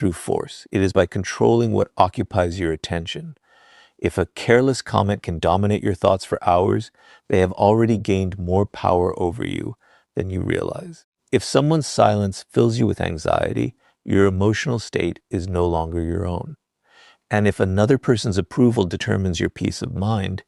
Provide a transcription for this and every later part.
through force. It is by controlling what occupies your attention. If a careless comment can dominate your thoughts for hours, they have already gained more power over you than you realize. If someone's silence fills you with anxiety, your emotional state is no longer your own. And if another person's approval determines your peace of mind,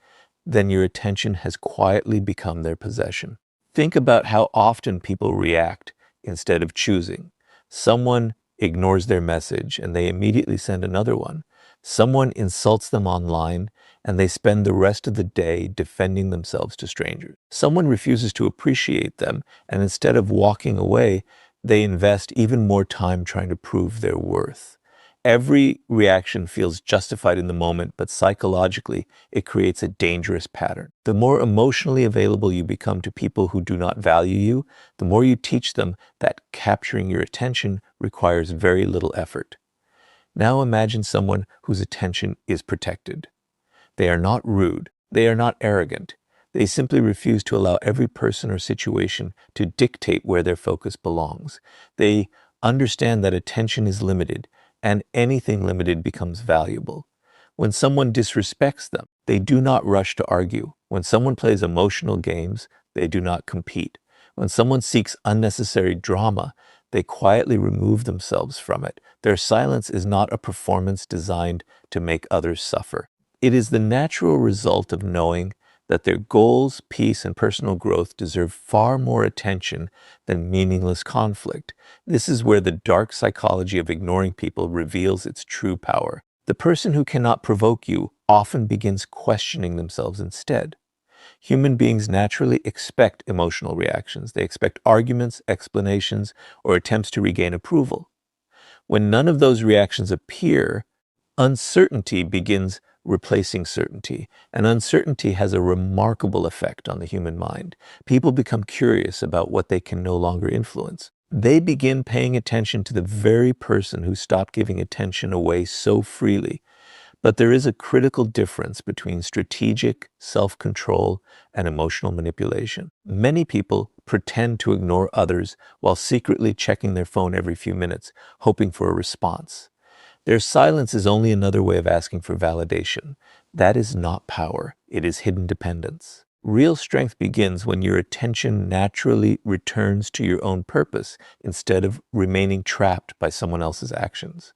then your attention has quietly become their possession. Think about how often people react instead of choosing. Someone ignores their message and they immediately send another one. Someone insults them online and they spend the rest of the day defending themselves to strangers. Someone refuses to appreciate them and instead of walking away, they invest even more time trying to prove their worth. Every reaction feels justified in the moment, but psychologically, it creates a dangerous pattern. The more emotionally available you become to people who do not value you, the more you teach them that capturing your attention requires very little effort. Now imagine someone whose attention is protected. They are not rude. They are not arrogant. They simply refuse to allow every person or situation to dictate where their focus belongs. They understand that attention is limited, and anything limited becomes valuable. When someone disrespects them, they do not rush to argue. When someone plays emotional games, they do not compete. When someone seeks unnecessary drama, they quietly remove themselves from it. Their silence is not a performance designed to make others suffer. It is the natural result of knowing that their goals, peace, and personal growth deserve far more attention than meaningless conflict. This is where the dark psychology of ignoring people reveals its true power. The person who cannot provoke you often begins questioning themselves instead. Human beings naturally expect emotional reactions. They expect arguments, explanations, or attempts to regain approval. When none of those reactions appear, uncertainty begins replacing certainty, and uncertainty has a remarkable effect on the human mind. People become curious about what they can no longer influence. They begin paying attention to the very person who stopped giving attention away so freely. But there is a critical difference between strategic self-control and emotional manipulation. Many people pretend to ignore others while secretly checking their phone every few minutes, hoping for a response. Their silence is only another way of asking for validation. That is not power. It is hidden dependence. Real strength begins when your attention naturally returns to your own purpose instead of remaining trapped by someone else's actions.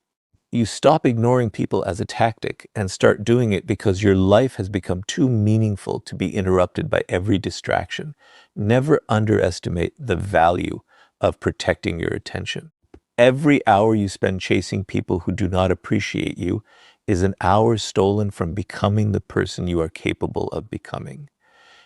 You stop ignoring people as a tactic and start doing it because your life has become too meaningful to be interrupted by every distraction. Never underestimate the value of protecting your attention. Every hour you spend chasing people who do not appreciate you is an hour stolen from becoming the person you are capable of becoming.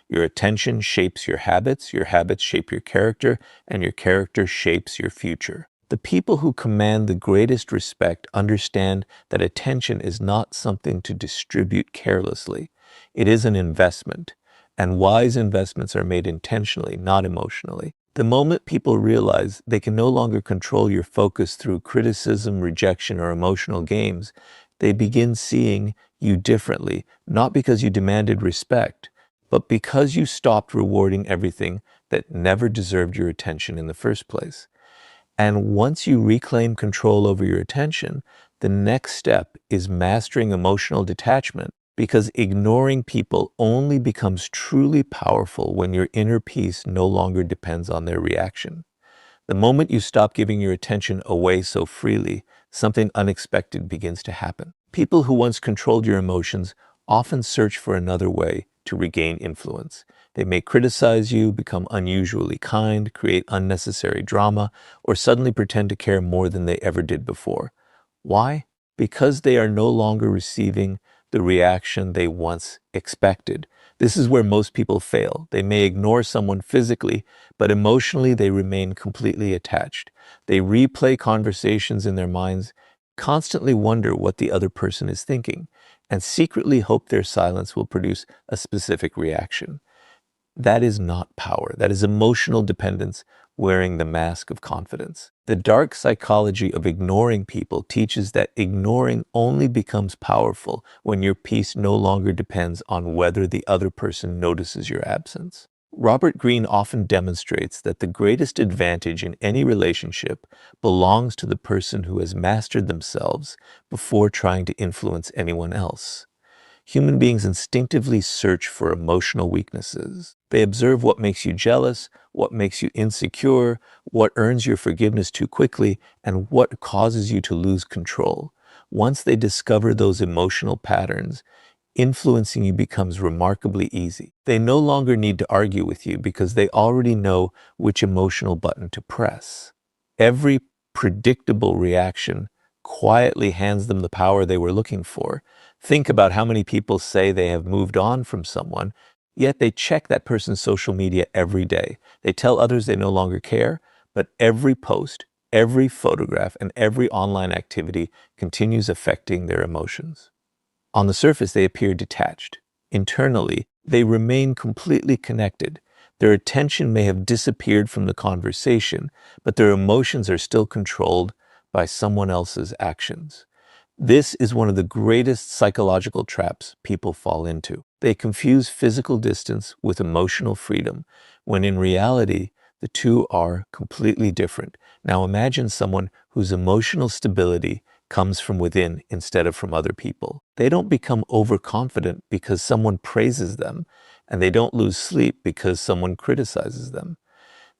Your attention shapes your habits shape your character, and your character shapes your future. The people who command the greatest respect understand that attention is not something to distribute carelessly. It is an investment, and wise investments are made intentionally, not emotionally. The moment people realize they can no longer control your focus through criticism, rejection, or emotional games, they begin seeing you differently, not because you demanded respect, but because you stopped rewarding everything that never deserved your attention in the first place. And once you reclaim control over your attention, the next step is mastering emotional detachment, because ignoring people only becomes truly powerful when your inner peace no longer depends on their reaction. The moment you stop giving your attention away so freely, something unexpected begins to happen. People who once controlled your emotions often search for another way to regain influence. They may criticize you, become unusually kind, create unnecessary drama, or suddenly pretend to care more than they ever did before. Why? Because they are no longer receiving the reaction they once expected. This is where most people fail. They may ignore someone physically, but emotionally they remain completely attached. They replay conversations in their minds, constantly wonder what the other person is thinking, and secretly hope their silence will produce a specific reaction. That is not power. That is emotional dependence wearing the mask of confidence. The dark psychology of ignoring people teaches that ignoring only becomes powerful when your peace no longer depends on whether the other person notices your absence. Robert Greene often demonstrates that the greatest advantage in any relationship belongs to the person who has mastered themselves before trying to influence anyone else. Human beings instinctively search for emotional weaknesses. They observe what makes you jealous, what makes you insecure, what earns your forgiveness too quickly, and what causes you to lose control. Once they discover those emotional patterns, influencing you becomes remarkably easy. They no longer need to argue with you because they already know which emotional button to press. Every predictable reaction quietly hands them the power they were looking for. Think about how many people say they have moved on from someone, yet they check that person's social media every day. They tell others they no longer care, but every post, every photograph, and every online activity continues affecting their emotions. On the surface, they appear detached. Internally, they remain completely connected. Their attention may have disappeared from the conversation, but their emotions are still controlled by someone else's actions. This is one of the greatest psychological traps people fall into. They confuse physical distance with emotional freedom, when in reality, the two are completely different. Now imagine someone whose emotional stability comes from within instead of from other people. They don't become overconfident because someone praises them, and they don't lose sleep because someone criticizes them.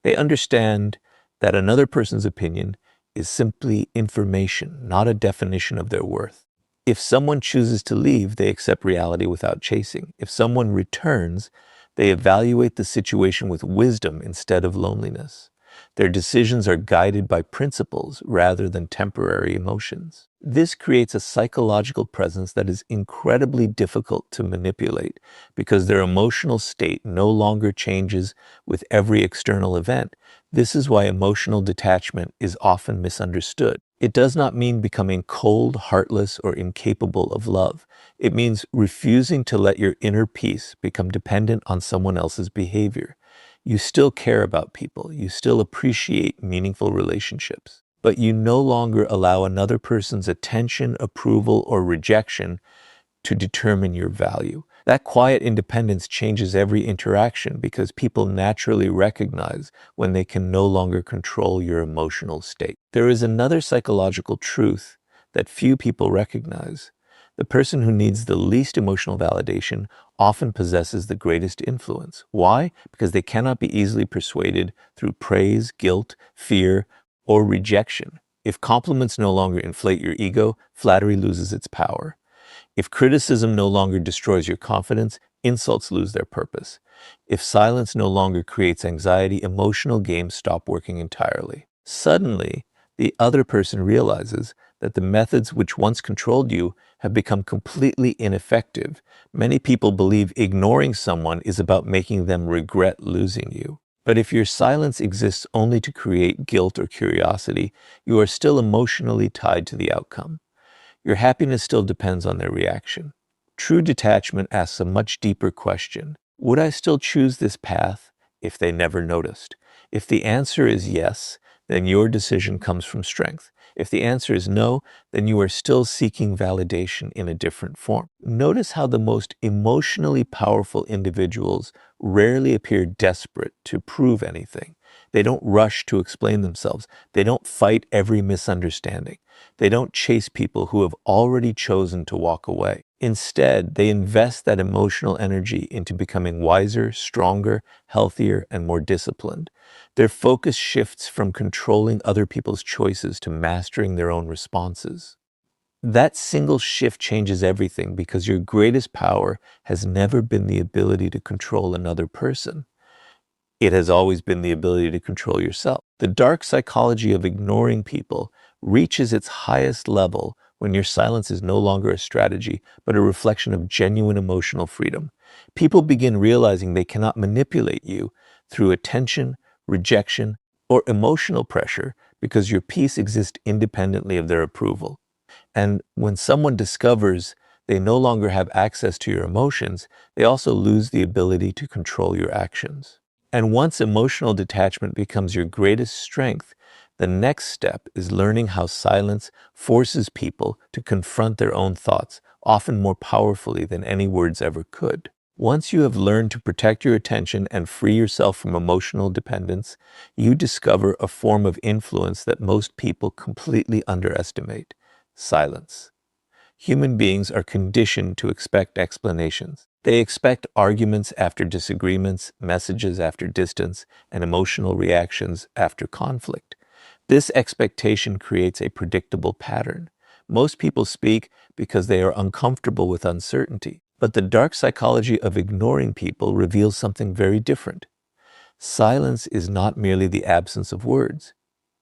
They understand that another person's opinion is simply information, not a definition of their worth. If someone chooses to leave, they accept reality without chasing. If someone returns, they evaluate the situation with wisdom instead of loneliness. Their decisions are guided by principles rather than temporary emotions. This creates a psychological presence that is incredibly difficult to manipulate because their emotional state no longer changes with every external event. This is why emotional detachment is often misunderstood. It does not mean becoming cold, heartless, or incapable of love. It means refusing to let your inner peace become dependent on someone else's behavior. You still care about people. You still appreciate meaningful relationships. But you no longer allow another person's attention, approval, or rejection to determine your value. That quiet independence changes every interaction because people naturally recognize when they can no longer control your emotional state. There is another psychological truth that few people recognize. The person who needs the least emotional validation often possesses the greatest influence. Why? Because they cannot be easily persuaded through praise, guilt, fear, or rejection. If compliments no longer inflate your ego, flattery loses its power. If criticism no longer destroys your confidence, insults lose their purpose. If silence no longer creates anxiety, emotional games stop working entirely. Suddenly, the other person realizes that the methods which once controlled you have become completely ineffective. Many people believe ignoring someone is about making them regret losing you. But if your silence exists only to create guilt or curiosity, you are still emotionally tied to the outcome. Your happiness still depends on their reaction. True detachment asks a much deeper question. Would I still choose this path if they never noticed? If the answer is yes, then your decision comes from strength. If the answer is no, then you are still seeking validation in a different form. Notice how the most emotionally powerful individuals rarely appear desperate to prove anything. They don't rush to explain themselves. They don't fight every misunderstanding. They don't chase people who have already chosen to walk away. Instead, they invest that emotional energy into becoming wiser, stronger, healthier, and more disciplined. Their focus shifts from controlling other people's choices to mastering their own responses. That single shift changes everything because your greatest power has never been the ability to control another person. It has always been the ability to control yourself. The dark psychology of ignoring people reaches its highest level when your silence is no longer a strategy, but a reflection of genuine emotional freedom. People begin realizing they cannot manipulate you through attention, rejection, or emotional pressure because your peace exists independently of their approval. And when someone discovers they no longer have access to your emotions, they also lose the ability to control your actions. And once emotional detachment becomes your greatest strength, the next step is learning how silence forces people to confront their own thoughts, often more powerfully than any words ever could. Once you have learned to protect your attention and free yourself from emotional dependence, you discover a form of influence that most people completely underestimate: silence. Human beings are conditioned to expect explanations. They expect arguments after disagreements, messages after distance, and emotional reactions after conflict. This expectation creates a predictable pattern. Most people speak because they are uncomfortable with uncertainty. But the dark psychology of ignoring people reveals something very different. Silence is not merely the absence of words.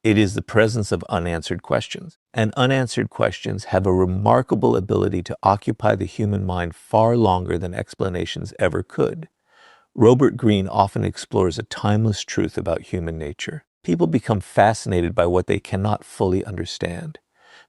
It is the presence of unanswered questions. And unanswered questions have a remarkable ability to occupy the human mind far longer than explanations ever could. Robert Greene often explores a timeless truth about human nature. People become fascinated by what they cannot fully understand.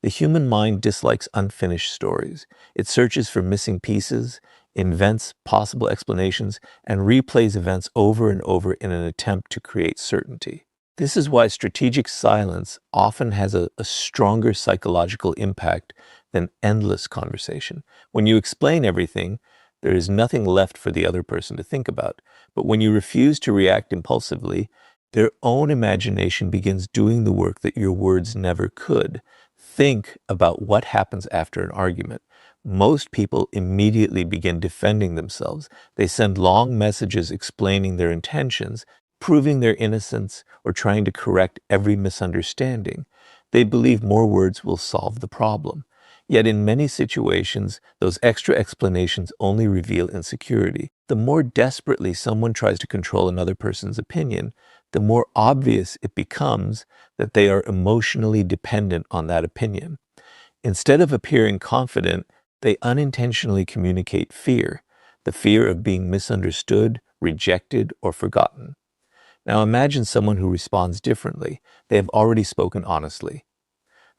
The human mind dislikes unfinished stories. It searches for missing pieces, invents possible explanations, and replays events over and over in an attempt to create certainty. This is why strategic silence often has a stronger psychological impact than endless conversation. When you explain everything, there is nothing left for the other person to think about. But when you refuse to react impulsively, their own imagination begins doing the work that your words never could. Think about what happens after an argument. Most people immediately begin defending themselves. They send long messages explaining their intentions, proving their innocence, or trying to correct every misunderstanding. They believe more words will solve the problem. Yet in many situations, those extra explanations only reveal insecurity. The more desperately someone tries to control another person's opinion, the more obvious it becomes that they are emotionally dependent on that opinion. Instead of appearing confident, they unintentionally communicate fear, the fear of being misunderstood, rejected, or forgotten. Now imagine someone who responds differently. They have already spoken honestly.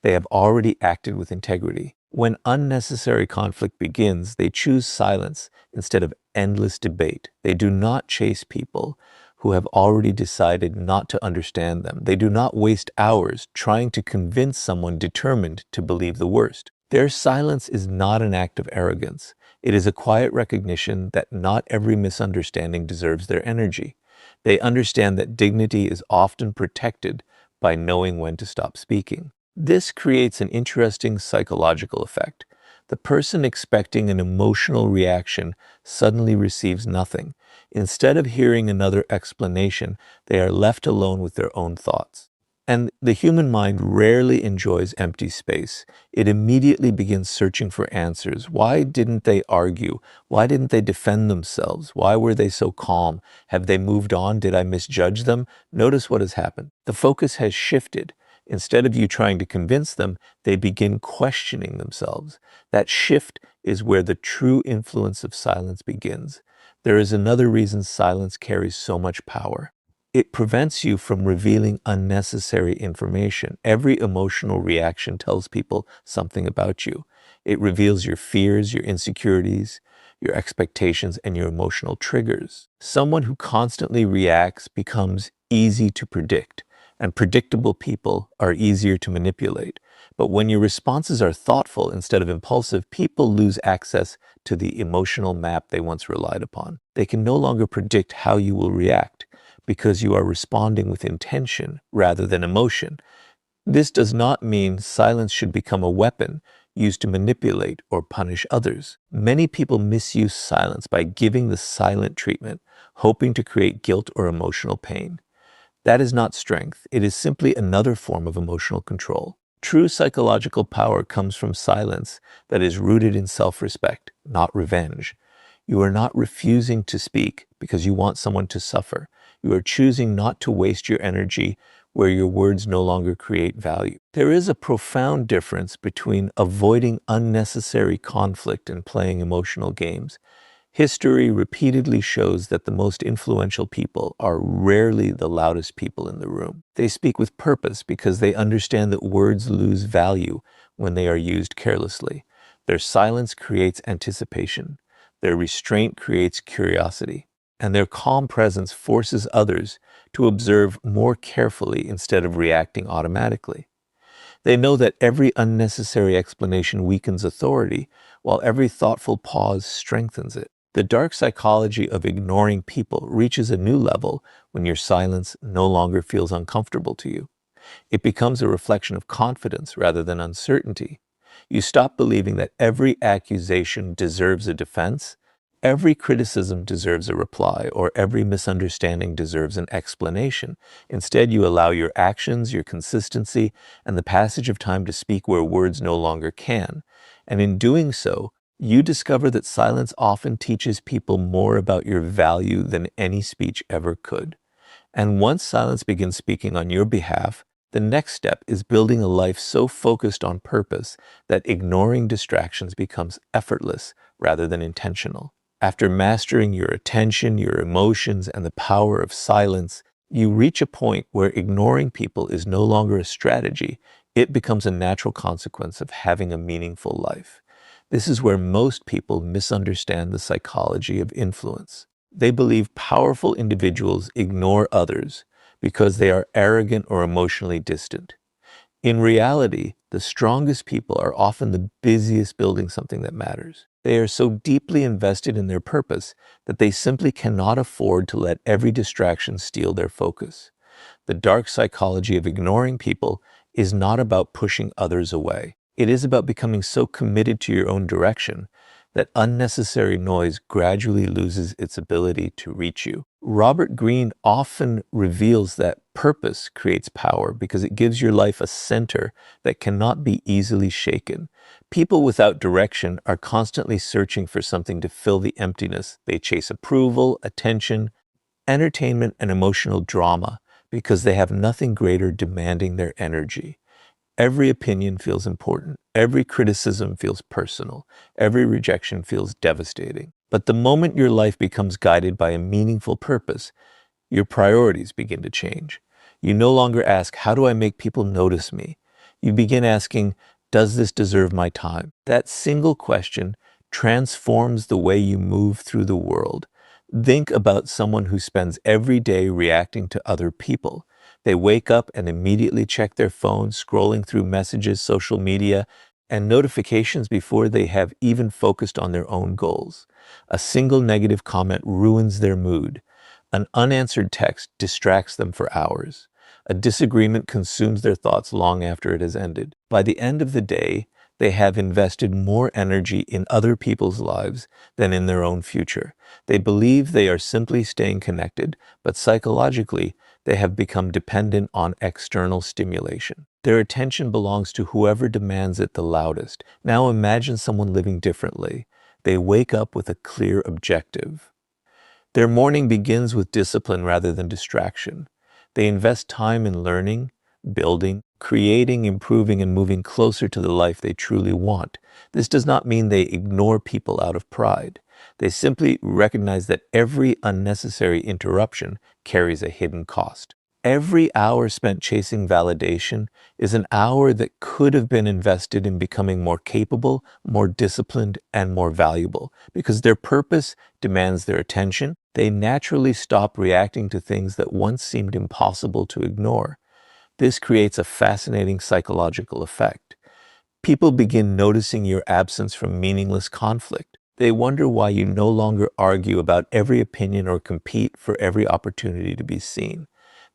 They have already acted with integrity. When unnecessary conflict begins, they choose silence instead of endless debate. They do not chase people who have already decided not to understand them. They do not waste hours trying to convince someone determined to believe the worst. Their silence is not an act of arrogance. It is a quiet recognition that not every misunderstanding deserves their energy. They understand that dignity is often protected by knowing when to stop speaking. This creates an interesting psychological effect. The person expecting an emotional reaction suddenly receives nothing. Instead of hearing another explanation, they are left alone with their own thoughts. And the human mind rarely enjoys empty space. It immediately begins searching for answers. Why didn't they argue? Why didn't they defend themselves? Why were they so calm? Have they moved on? Did I misjudge them? Notice what has happened. The focus has shifted. Instead of you trying to convince them, they begin questioning themselves. That shift is where the true influence of silence begins. There is another reason silence carries so much power. It prevents you from revealing unnecessary information. Every emotional reaction tells people something about you. It reveals your fears, your insecurities, your expectations, and your emotional triggers. Someone who constantly reacts becomes easy to predict, and predictable people are easier to manipulate. But when your responses are thoughtful instead of impulsive, people lose access to the emotional map they once relied upon. They can no longer predict how you will react because you are responding with intention rather than emotion. This does not mean silence should become a weapon used to manipulate or punish others. Many people misuse silence by giving the silent treatment, hoping to create guilt or emotional pain. That is not strength. It is simply another form of emotional control. True psychological power comes from silence that is rooted in self-respect, not revenge. You are not refusing to speak because you want someone to suffer. You are choosing not to waste your energy where your words no longer create value. There is a profound difference between avoiding unnecessary conflict and playing emotional games. History repeatedly shows that the most influential people are rarely the loudest people in the room. They speak with purpose because they understand that words lose value when they are used carelessly. Their silence creates anticipation. Their restraint creates curiosity. And their calm presence forces others to observe more carefully instead of reacting automatically. They know that every unnecessary explanation weakens authority, while every thoughtful pause strengthens it. The dark psychology of ignoring people reaches a new level when your silence no longer feels uncomfortable to you. It becomes a reflection of confidence rather than uncertainty. You stop believing that every accusation deserves a defense, every criticism deserves a reply, or every misunderstanding deserves an explanation. Instead, you allow your actions, your consistency, and the passage of time to speak where words no longer can. And in doing so, you discover that silence often teaches people more about your value than any speech ever could. And once silence begins speaking on your behalf, the next step is building a life so focused on purpose that ignoring distractions becomes effortless rather than intentional. After mastering your attention, your emotions, and the power of silence, you reach a point where ignoring people is no longer a strategy. It becomes a natural consequence of having a meaningful life. This is where most people misunderstand the psychology of influence. They believe powerful individuals ignore others because they are arrogant or emotionally distant. In reality, the strongest people are often the busiest building something that matters. They are so deeply invested in their purpose that they simply cannot afford to let every distraction steal their focus. The dark psychology of ignoring people is not about pushing others away. It is about becoming so committed to your own direction that unnecessary noise gradually loses its ability to reach you. Robert Greene often reveals that purpose creates power because it gives your life a center that cannot be easily shaken. People without direction are constantly searching for something to fill the emptiness. They chase approval, attention, entertainment, and emotional drama because they have nothing greater demanding their energy. Every opinion feels important. Every criticism feels personal. Every rejection feels devastating. But the moment your life becomes guided by a meaningful purpose, your priorities begin to change. You no longer ask, how do I make people notice me? You begin asking, does this deserve my time? That single question transforms the way you move through the world. Think about someone who spends every day reacting to other people. They wake up and immediately check their phone, scrolling through messages, social media, and notifications before they have even focused on their own goals. A single negative comment ruins their mood. An unanswered text distracts them for hours. A disagreement consumes their thoughts long after it has ended. By the end of the day, they have invested more energy in other people's lives than in their own future. They believe they are simply staying connected, but psychologically, they have become dependent on external stimulation. Their attention belongs to whoever demands it the loudest. Now imagine someone living differently. They wake up with a clear objective. Their morning begins with discipline rather than distraction. They invest time in learning, building, creating, improving, and moving closer to the life they truly want. This does not mean they ignore people out of pride. They simply recognize that every unnecessary interruption carries a hidden cost. Every hour spent chasing validation is an hour that could have been invested in becoming more capable, more disciplined, and more valuable. Because their purpose demands their attention, they naturally stop reacting to things that once seemed impossible to ignore. This creates a fascinating psychological effect. People begin noticing your absence from meaningless conflict. They wonder why you no longer argue about every opinion or compete for every opportunity to be seen.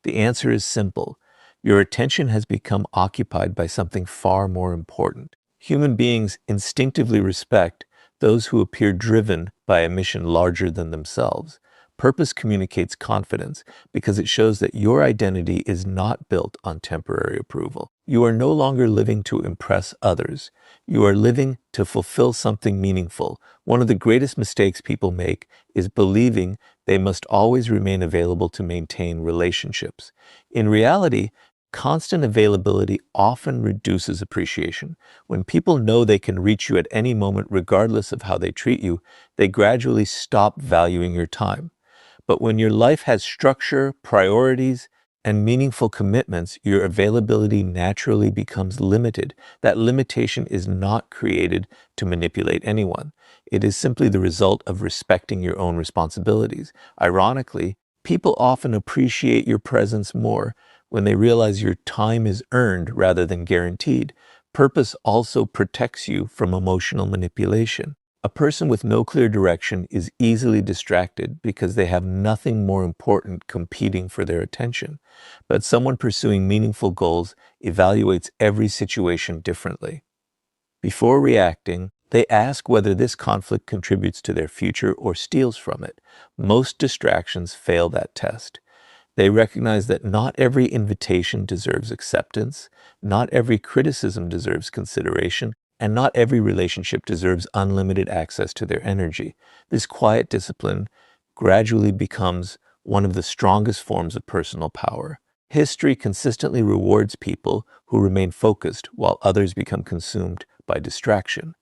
The answer is simple. Your attention has become occupied by something far more important. Human beings instinctively respect those who appear driven by a mission larger than themselves. Purpose communicates confidence because it shows that your identity is not built on temporary approval. You are no longer living to impress others. You are living to fulfill something meaningful. One of the greatest mistakes people make is believing they must always remain available to maintain relationships. In reality, constant availability often reduces appreciation. When people know they can reach you at any moment regardless of how they treat you, they gradually stop valuing your time. But when your life has structure, priorities, and meaningful commitments, your availability naturally becomes limited. That limitation is not created to manipulate anyone. It is simply the result of respecting your own responsibilities. Ironically, people often appreciate your presence more when they realize your time is earned rather than guaranteed. Purpose also protects you from emotional manipulation. A person with no clear direction is easily distracted because they have nothing more important competing for their attention. But someone pursuing meaningful goals evaluates every situation differently. Before reacting, they ask whether this conflict contributes to their future or steals from it. Most distractions fail that test. They recognize that not every invitation deserves acceptance, not every criticism deserves consideration, and not every relationship deserves unlimited access to their energy. This quiet discipline gradually becomes one of the strongest forms of personal power. History consistently rewards people who remain focused while others become consumed by distraction.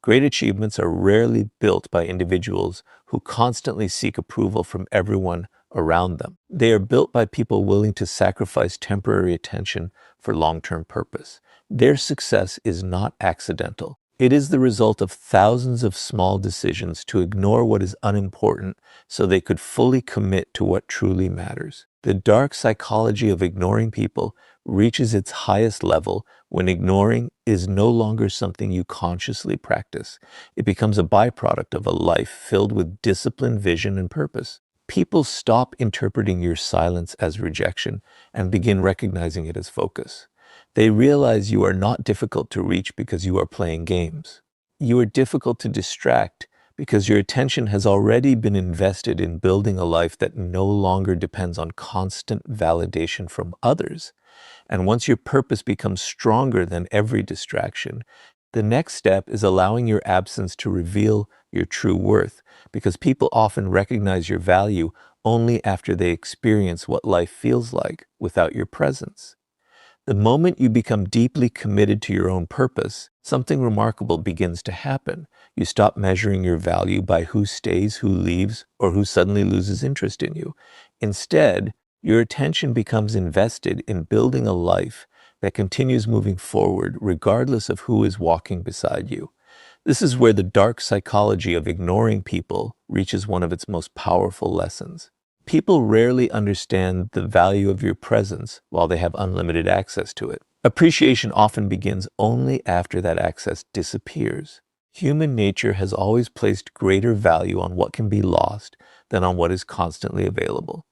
Great achievements are rarely built by individuals who constantly seek approval from everyone around them. They are built by people willing to sacrifice temporary attention for long-term purpose. Their success is not accidental. It is the result of thousands of small decisions to ignore what is unimportant so they could fully commit to what truly matters. The dark psychology of ignoring people reaches its highest level when ignoring is no longer something you consciously practice. It becomes a byproduct of a life filled with discipline, vision, and purpose. People stop interpreting your silence as rejection and begin recognizing it as focus. They realize you are not difficult to reach because you are playing games. You are difficult to distract because your attention has already been invested in building a life that no longer depends on constant validation from others. And once your purpose becomes stronger than every distraction, the next step is allowing your absence to reveal your true worth, because people often recognize your value only after they experience what life feels like without your presence. The moment you become deeply committed to your own purpose, something remarkable begins to happen. You stop measuring your value by who stays, who leaves, or who suddenly loses interest in you. Instead, your attention becomes invested in building a life that continues moving forward regardless of who is walking beside you. This is where the dark psychology of ignoring people reaches one of its most powerful lessons. People rarely understand the value of your presence while they have unlimited access to it. Appreciation often begins only after that access disappears. Human nature has always placed greater value on what can be lost than on what is constantly available.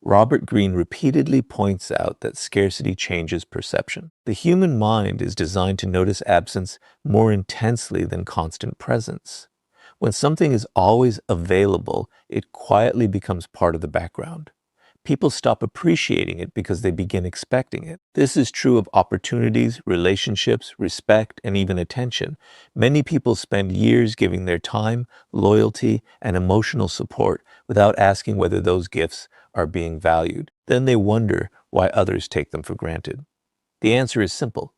Robert Greene repeatedly points out that scarcity changes perception. The human mind is designed to notice absence more intensely than constant presence. When something is always available, it quietly becomes part of the background. People stop appreciating it because they begin expecting it. This is true of opportunities, relationships, respect, and even attention. Many people spend years giving their time, loyalty, and emotional support without asking whether those gifts are being valued. Then they wonder why others take them for granted. The answer is simple.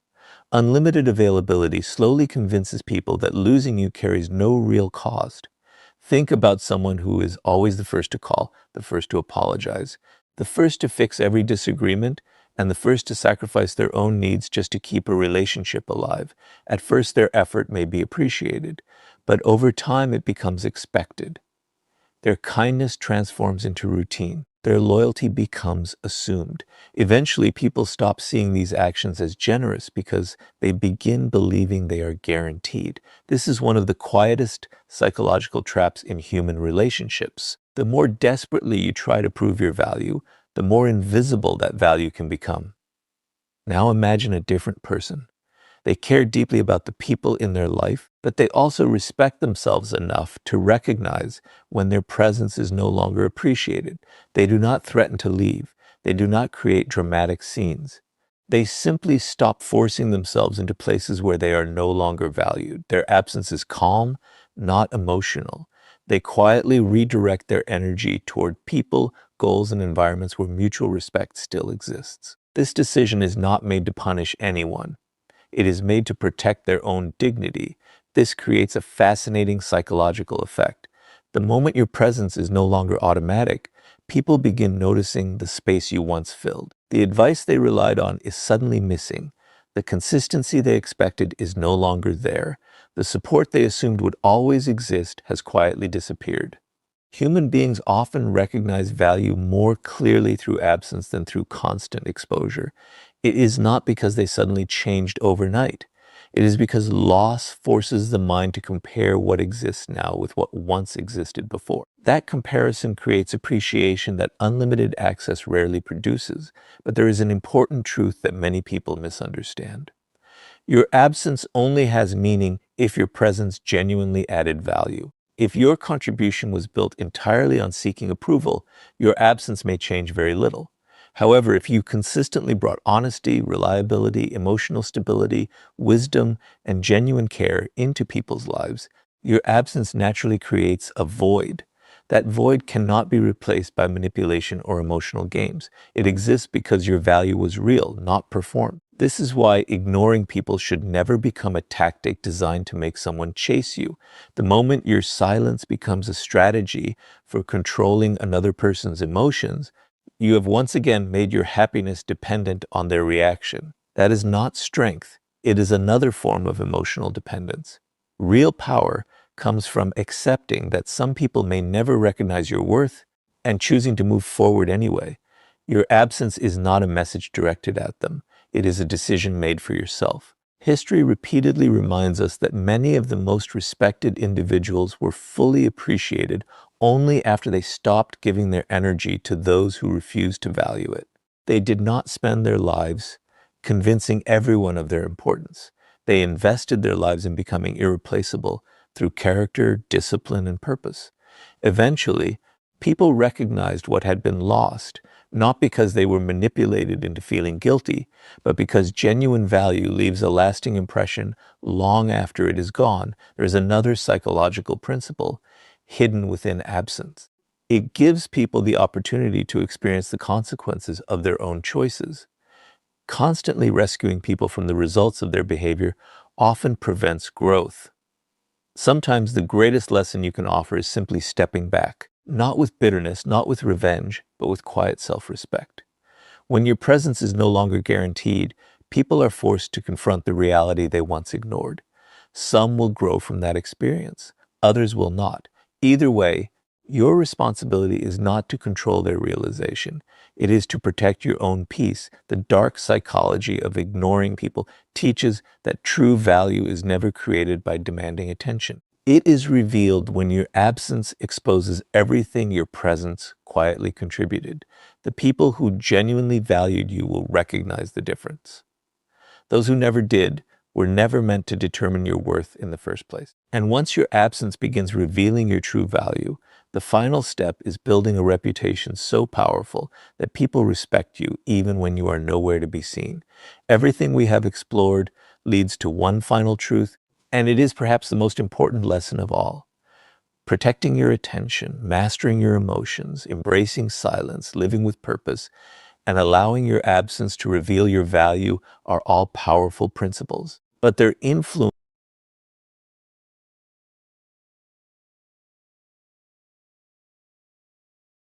Unlimited availability slowly convinces people that losing you carries no real cost. Think about someone who is always the first to call, the first to apologize, the first to fix every disagreement, and the first to sacrifice their own needs just to keep a relationship alive. At first, their effort may be appreciated, but over time it becomes expected. Their kindness transforms into routine. Their loyalty becomes assumed. Eventually, people stop seeing these actions as generous because they begin believing they are guaranteed. This is one of the quietest psychological traps in human relationships. The more desperately you try to prove your value, the more invisible that value can become. Now imagine a different person. They care deeply about the people in their life, but they also respect themselves enough to recognize when their presence is no longer appreciated. They do not threaten to leave. They do not create dramatic scenes. They simply stop forcing themselves into places where they are no longer valued. Their absence is calm, not emotional. They quietly redirect their energy toward people, goals, and environments where mutual respect still exists. This decision is not made to punish anyone. It is made to protect their own dignity. This creates a fascinating psychological effect. The moment your presence is no longer automatic, people begin noticing the space you once filled. The advice they relied on is suddenly missing. The consistency they expected is no longer there. The support they assumed would always exist has quietly disappeared. Human beings often recognize value more clearly through absence than through constant exposure. It is not because they suddenly changed overnight. It is because loss forces the mind to compare what exists now with what once existed before. That comparison creates appreciation that unlimited access rarely produces, but there is an important truth that many people misunderstand. Your absence only has meaning if your presence genuinely added value. If your contribution was built entirely on seeking approval, your absence may change very little. However, if you consistently brought honesty, reliability, emotional stability, wisdom, and genuine care into people's lives, your absence naturally creates a void. That void cannot be replaced by manipulation or emotional games. It exists because your value was real, not performed. This is why ignoring people should never become a tactic designed to make someone chase you. The moment your silence becomes a strategy for controlling another person's emotions, you have once again made your happiness dependent on their reaction. That is not strength. It is another form of emotional dependence. Real power comes from accepting that some people may never recognize your worth and choosing to move forward anyway. Your absence is not a message directed at them. It is a decision made for yourself. History repeatedly reminds us that many of the most respected individuals were fully appreciated only after they stopped giving their energy to those who refused to value it. They did not spend their lives convincing everyone of their importance. They invested their lives in becoming irreplaceable through character, discipline, and purpose. Eventually, people recognized what had been lost, not because they were manipulated into feeling guilty, but because genuine value leaves a lasting impression long after it is gone. There is another psychological principle hidden within absence. It gives people the opportunity to experience the consequences of their own choices. Constantly rescuing people from the results of their behavior often prevents growth. Sometimes the greatest lesson you can offer is simply stepping back, not with bitterness, not with revenge, but with quiet self-respect. When your presence is no longer guaranteed, people are forced to confront the reality they once ignored. Some will grow from that experience, others will not. Either way, your responsibility is not to control their realization. It is to protect your own peace. The dark psychology of ignoring people teaches that true value is never created by demanding attention. It is revealed when your absence exposes everything your presence quietly contributed. The people who genuinely valued you will recognize the difference. Those who never did were never meant to determine your worth in the first place. And once your absence begins revealing your true value, the final step is building a reputation so powerful that people respect you even when you are nowhere to be seen. Everything we have explored leads to one final truth, and it is perhaps the most important lesson of all. Protecting your attention, mastering your emotions, embracing silence, living with purpose, and allowing your absence to reveal your value are all powerful principles, but their influence